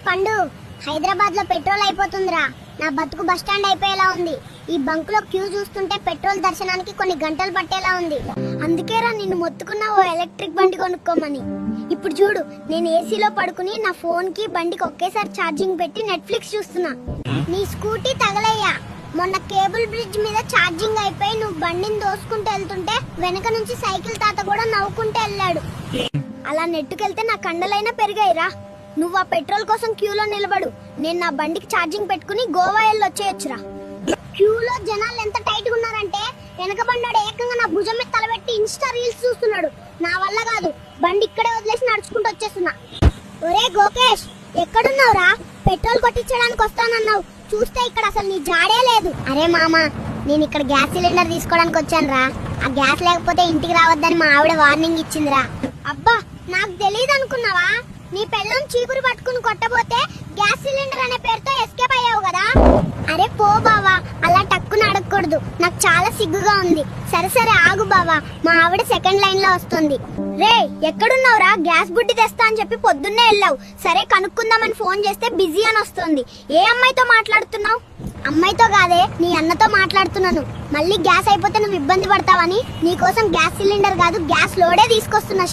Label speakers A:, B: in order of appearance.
A: పండు, హైదరాబాద్ లో పెట్రోల్ అయిపోతుందిరా. నా బతుకు బస్ స్టాండ్ అయిపోయేలా ఉంది. ఈ బంక్ లో క్యూ చూస్తుంటే పెట్రోల్ దర్శనానికి కొన్ని గంటలు పట్టేలా ఉంది. అందుకేరా నిన్ను మొత్తుకున్న ఓ ఎలక్ట్రిక్ బండి కొనుక్కోమని. ఇప్పుడు చూడు, నేను ఏసీలో పడుకుని నా ఫోన్ కి బండికి ఒకేసారి ఛార్జింగ్ పెట్టి నెట్ఫ్లిక్స్ చూస్తున్నా. నీ స్కూటీ తగలయ్యా. మొన్న కేబుల్ బ్రిడ్జ్ మీద ఛార్జింగ్ అయిపోయి నువ్వు బండిని దోసుకుంటూ వెళ్తుంటే వెనక నుంచి సైకిల్ తాత కూడా నవ్వుకుంటూ వెళ్ళాడు. అలా నెట్టుకెళ్తే నా కండలైనా పెరిగాయిరా. నువ్వు ఆ పెట్రోల్ కోసం క్యూలో నిలబడు, నేను నా బండికి ఛార్జింగ్ పెట్టుకుని గోవా వెళ్ళొచ్చేయచ్చురా. క్యూలో జనాలు ఎంత టైట్ గా ఉన్నారంటే వెనక బండాడు ఏకంగా నా భుజం మీద తలబెట్టి ఇన్స్టా రీల్స్ చూస్తున్నాడు. నా వల్ల కాదు, బండి ఇక్కడే వదిలేసి నడుచుకుంటూ వచ్చేస్తున్నా. ఒరే గోకేష్, ఎక్కడున్నావురా? పెట్రోల్ కొట్టించడానికి వస్తానన్నావు, చూస్తే ఇక్కడ అసలు నీ జాడే లేదు. అరే మామా, నేను ఇక్కడ గ్యాస్ సిలిండర్ తీసుకోవడానికి వచ్చాను రా. ఆ గ్యాస్ లేకపోతే ఇంటికి రావద్దని మా ఆవిడ వార్నింగ్ ఇచ్చిందిరా. అబ్బా, నాకు తెలియదు అనుకున్నావా? నీ పెళ్ళం చీపురు పట్టుకుని కొట్టబోతే గ్యాస్ సిలిండర్ అనే పేరుతో ఎస్కేప్ అయ్యావు కదా. అరే పో బావా, అలా టక్కున అడగకూడదు, నాకు చాలా సిగ్గుగా ఉంది. సరే సరే ఆగు బావా, మా ఆవిడ సెకండ్ లైన్ లో వస్తుంది. రే ఎక్కడున్నావురా? గ్యాస్ బుడ్డి తెస్తా అని చెప్పి పొద్దున్నే వెళ్ళావు. సరే కనుక్కుందామని ఫోన్ చేస్తే బిజీ అని వస్తుంది. ఏ అమ్మాయితో మాట్లాడుతున్నావు? అమ్మాయితో కాదే, నీ అన్నతో మాట్లాడుతున్నాను. మళ్ళీ గ్యాస్ అయిపోతే నువ్వు ఇబ్బంది పడతావని నీకోసం గ్యాస్ సిలిండర్ కాదు, గ్యాస్ లోడే తీసుకొస్తున్నా.